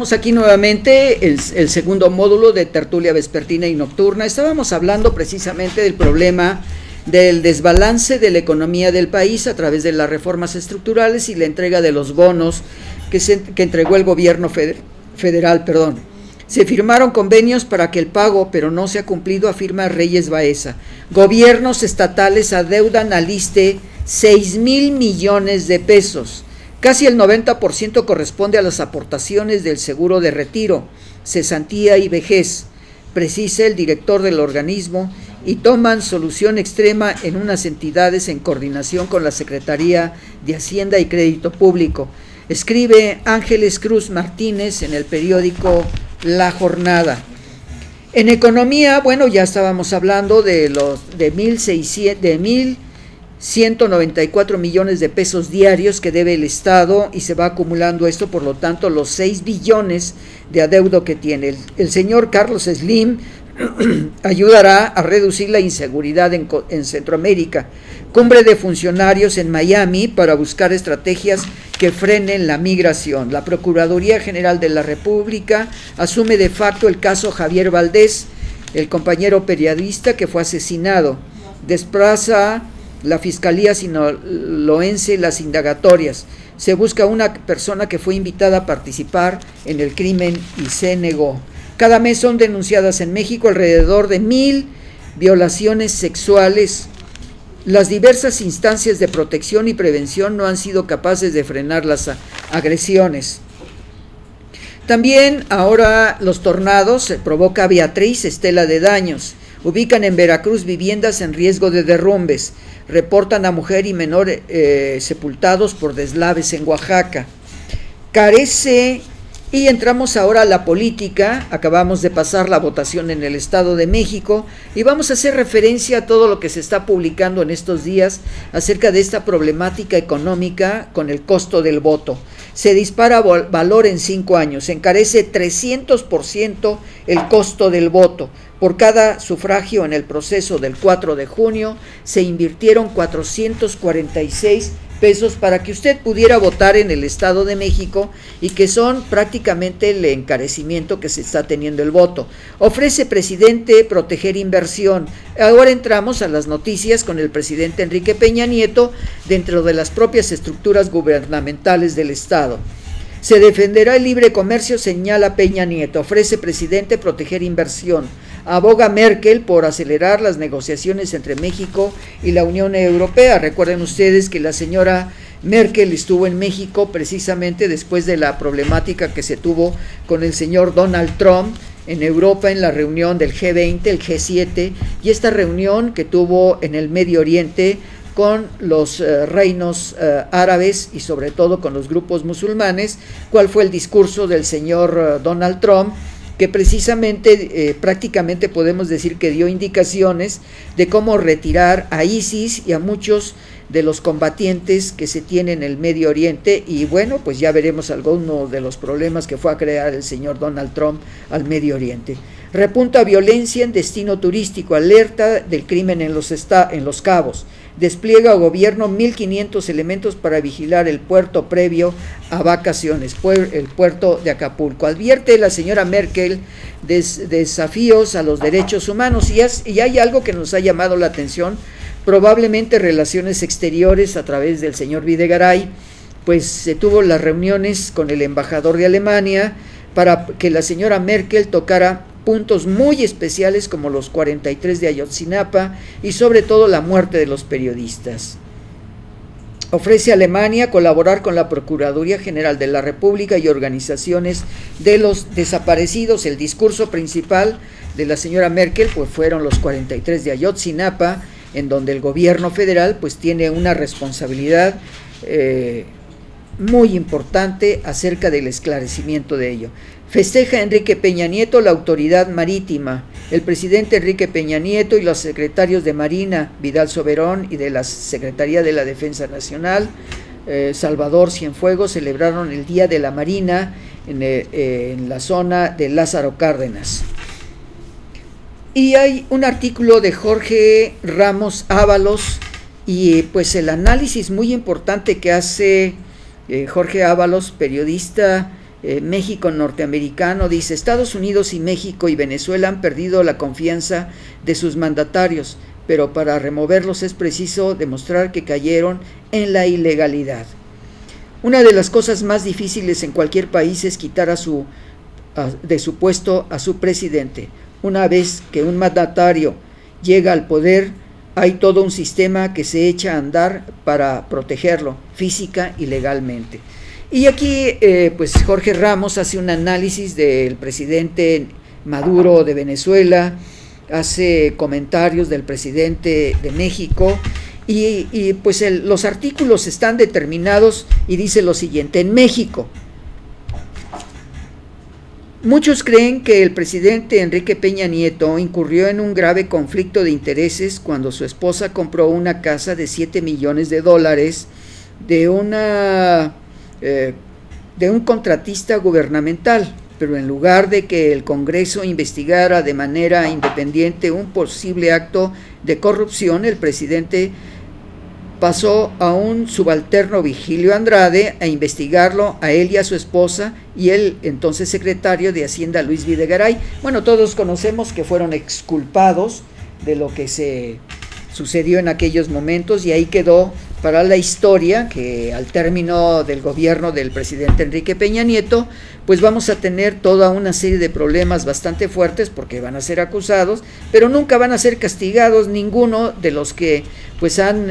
estamos aquí nuevamente, el segundo módulo de tertulia vespertina y nocturna. Estábamos hablando precisamente del problema del desbalance de la economía del país a través de las reformas estructurales y la entrega de los bonos que entregó el gobierno federal. Se firmaron convenios para que el pago, pero no se ha cumplido, afirma Reyes Baeza. Gobiernos estatales adeudan al ISSSTE 6,000 millones de pesos. Casi el 90% corresponde a las aportaciones del seguro de retiro, cesantía y vejez, precisa el director del organismo, y toman solución extrema en unas entidades en coordinación con la Secretaría de Hacienda y Crédito Público. Escribe Ángeles Cruz Martínez en el periódico La Jornada. En economía, bueno, ya estábamos hablando de 1.194 millones de pesos diarios que debe el Estado y se va acumulando esto, por lo tanto, los 6 billones de adeudo que tiene. El señor Carlos Slim ayudará a reducir la inseguridad en Centroamérica. Cumbre de funcionarios en Miami para buscar estrategias que frenen la migración. La Procuraduría General de la República asume de facto el caso Javier Valdés, el compañero periodista que fue asesinado. Desplaza la Fiscalía Sinaloense las indagatorias. Se busca una persona que fue invitada a participar en el crimen y se negó. Cada mes son denunciadas en México alrededor de 1,000 violaciones sexuales. Las diversas instancias de protección y prevención no han sido capaces de frenar las agresiones. También ahora los tornados provoca Beatriz, estela de daños. Ubican en Veracruz viviendas en riesgo de derrumbes. Reportan a mujer y menor sepultados por deslaves en Oaxaca. Y entramos ahora a la política. Acabamos de pasar la votación en el Estado de México y vamos a hacer referencia a todo lo que se está publicando en estos días acerca de esta problemática económica con el costo del voto. Se dispara valor en 5 años, encarece 300% el costo del voto. Por cada sufragio en el proceso del 4 de junio se invirtieron 446 pesos para que usted pudiera votar en el Estado de México y que son prácticamente el encarecimiento que se está teniendo el voto. Ofrece presidente proteger inversión. Ahora entramos a las noticias con el presidente Enrique Peña Nieto dentro de las propias estructuras gubernamentales del Estado. Se defenderá el libre comercio, señala Peña Nieto. Ofrece presidente proteger inversión. Aboga Merkel por acelerar las negociaciones entre México y la Unión Europea. Recuerden ustedes que la señora Merkel estuvo en México precisamente después de la problemática que se tuvo con el señor Donald Trump en Europa en la reunión del G20, el G7, y esta reunión que tuvo en el Medio Oriente con los reinos árabes y sobre todo con los grupos musulmanes. ¿Cuál fue el discurso del señor Donald Trump? Que precisamente prácticamente podemos decir que dio indicaciones de cómo retirar a ISIS y a muchos de los combatientes que se tienen en el Medio Oriente, y bueno, pues ya veremos algunos de los problemas que fue a crear el señor Donald Trump al Medio Oriente. Repunta violencia en destino turístico, alerta del crimen en Los Cabos. Despliega gobierno 1,500 elementos para vigilar el puerto previo a vacaciones, el puerto de Acapulco. Advierte la señora Merkel desafíos a los derechos humanos y hay algo que nos ha llamado la atención, probablemente relaciones exteriores a través del señor Videgaray, pues se tuvo las reuniones con el embajador de Alemania para que la señora Merkel tocara puntos muy especiales como los 43 de Ayotzinapa y sobre todo la muerte de los periodistas. Ofrece a Alemania colaborar con la Procuraduría General de la República y organizaciones de los desaparecidos. El discurso principal de la señora Merkel pues fueron los 43 de Ayotzinapa, en donde el gobierno federal pues tiene una responsabilidad muy importante acerca del esclarecimiento de ello. Festeja Enrique Peña Nieto la autoridad marítima. El presidente Enrique Peña Nieto y los secretarios de Marina, Vidal Soberón, y de la Secretaría de la Defensa Nacional, Salvador Cienfuegos, celebraron el Día de la Marina en la zona de Lázaro Cárdenas. Y hay un artículo de Jorge Ramos Ábalos y pues el análisis muy importante que hace Jorge Ábalos, periodista México norteamericano, dice: Estados Unidos y México y Venezuela han perdido la confianza de sus mandatarios, pero para removerlos es preciso demostrar que cayeron en la ilegalidad. Una de las cosas más difíciles en cualquier país es quitar de su puesto a su presidente. Una vez que un mandatario llega al poder, hay todo un sistema que se echa a andar para protegerlo física y legalmente. Y aquí pues Jorge Ramos hace un análisis del presidente Maduro de Venezuela, hace comentarios del presidente de México, y pues los artículos están determinados y dice lo siguiente: en México, muchos creen que el presidente Enrique Peña Nieto incurrió en un grave conflicto de intereses cuando su esposa compró una casa de $7 millones de un contratista gubernamental, pero en lugar de que el Congreso investigara de manera independiente un posible acto de corrupción, el presidente pasó a un subalterno, Vigilio Andrade, a investigarlo a él y a su esposa, y el entonces secretario de Hacienda, Luis Videgaray. Bueno, todos conocemos que fueron exculpados de lo que se sucedió en aquellos momentos, y ahí quedó para la historia que al término del gobierno del presidente Enrique Peña Nieto, pues vamos a tener toda una serie de problemas bastante fuertes, porque van a ser acusados, pero nunca van a ser castigados ninguno de los que pues han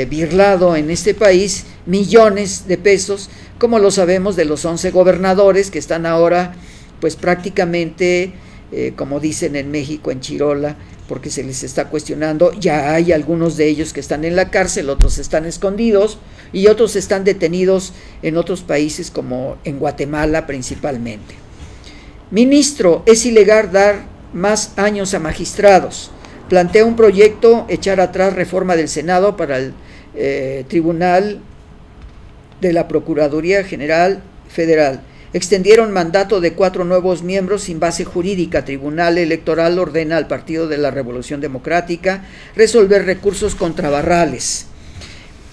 birlado en este país millones de pesos, como lo sabemos de los 11 gobernadores que están ahora pues prácticamente, como dicen en México, en Chirola, porque se les está cuestionando. Ya hay algunos de ellos que están en la cárcel, otros están escondidos y otros están detenidos en otros países, como en Guatemala principalmente. Ministro: es ilegal dar más años a magistrados. Plantea un proyecto echar atrás reforma del Senado para el Tribunal de la Procuraduría General Federal. Extendieron mandato de 4 nuevos miembros sin base jurídica. Tribunal Electoral ordena al Partido de la Revolución Democrática resolver recursos contra Barrales.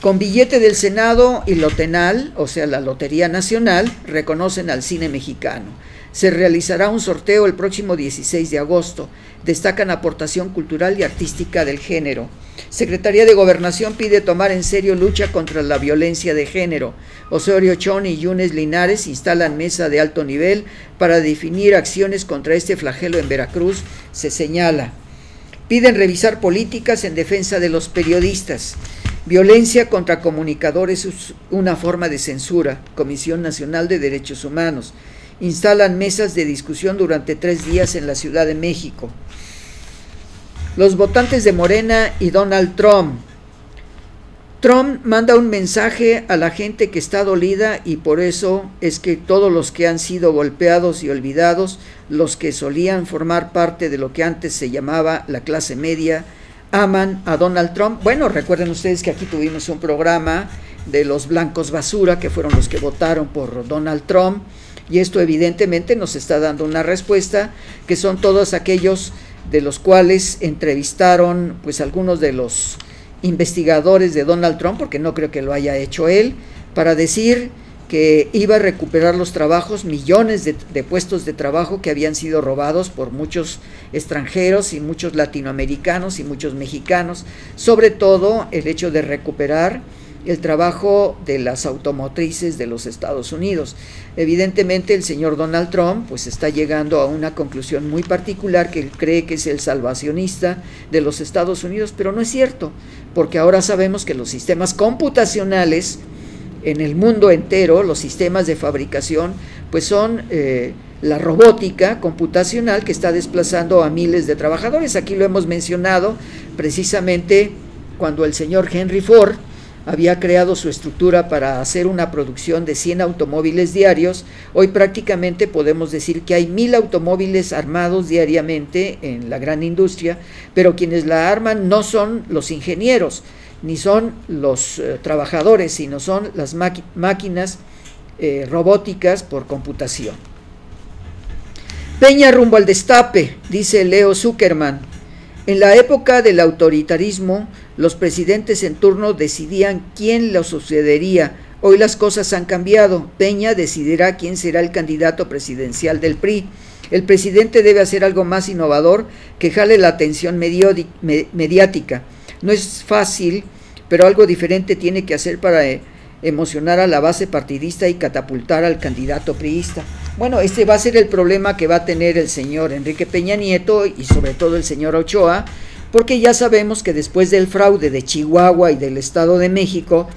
Con billete del Senado y lotenal, o sea, la Lotería Nacional, reconocen al cine mexicano. Se realizará un sorteo el próximo 16 de agosto. Destacan aportación cultural y artística del género. Secretaría de Gobernación pide tomar en serio lucha contra la violencia de género. Osorio Chong y Yunes Linares instalan mesa de alto nivel para definir acciones contra este flagelo en Veracruz, se señala. Piden revisar políticas en defensa de los periodistas. Violencia contra comunicadores es una forma de censura. Comisión Nacional de Derechos Humanos. Instalan mesas de discusión durante 3 días en la Ciudad de México. Los votantes de Morena y Donald Trump. Trump manda un mensaje a la gente que está dolida, y por eso es que todos los que han sido golpeados y olvidados, los que solían formar parte de lo que antes se llamaba la clase media, aman a Donald Trump. Bueno, recuerden ustedes que aquí tuvimos un programa de los blancos basura, que fueron los que votaron por Donald Trump, y esto evidentemente nos está dando una respuesta, que son todos aquellos de los cuales entrevistaron pues algunos de los investigadores de Donald Trump, porque no creo que lo haya hecho él, para decir que iba a recuperar los trabajos, millones de puestos de trabajo que habían sido robados por muchos extranjeros y muchos latinoamericanos y muchos mexicanos, sobre todo el hecho de recuperar el trabajo de las automotrices de los Estados Unidos. Evidentemente el señor Donald Trump pues está llegando a una conclusión muy particular, que él cree que es el salvacionista de los Estados Unidos, pero no es cierto, porque ahora sabemos que los sistemas computacionales en el mundo entero, los sistemas de fabricación, pues son la robótica computacional que está desplazando a miles de trabajadores. Aquí lo hemos mencionado precisamente cuando el señor Henry Ford había creado su estructura para hacer una producción de 100 automóviles diarios. Hoy prácticamente podemos decir que hay 1000 automóviles armados diariamente en la gran industria, pero quienes la arman no son los ingenieros, ni son los trabajadores, sino son las máquinas robóticas por computación. Peña rumbo al destape, dice Leo Zuckerman. En la época del autoritarismo, los presidentes en turno decidían quién lo sucedería. Hoy las cosas han cambiado. Peña decidirá quién será el candidato presidencial del PRI. El presidente debe hacer algo más innovador que jale la atención mediática. No es fácil, pero algo diferente tiene que hacer para emocionar a la base partidista y catapultar al candidato priista. Bueno, este va a ser el problema que va a tener el señor Enrique Peña Nieto y sobre todo el señor Ochoa, porque ya sabemos que después del fraude de Chihuahua y del Estado de México,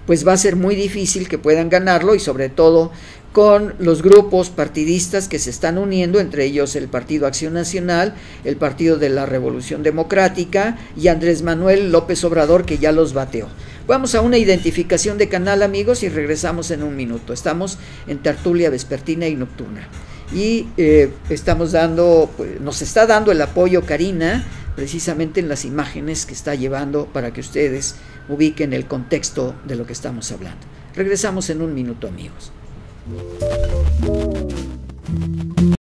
pues va a ser muy difícil que puedan ganarlo, y sobre todo con los grupos partidistas que se están uniendo, entre ellos el Partido Acción Nacional, el Partido de la Revolución Democrática y Andrés Manuel López Obrador, que ya los bateó. Vamos a una identificación de canal, amigos, y regresamos en un minuto. Estamos en tertulia vespertina y nocturna. Y estamos dando, pues, nos está dando el apoyo Karina, precisamente en las imágenes que está llevando para que ustedes ubiquen el contexto de lo que estamos hablando. Regresamos en un minuto, amigos.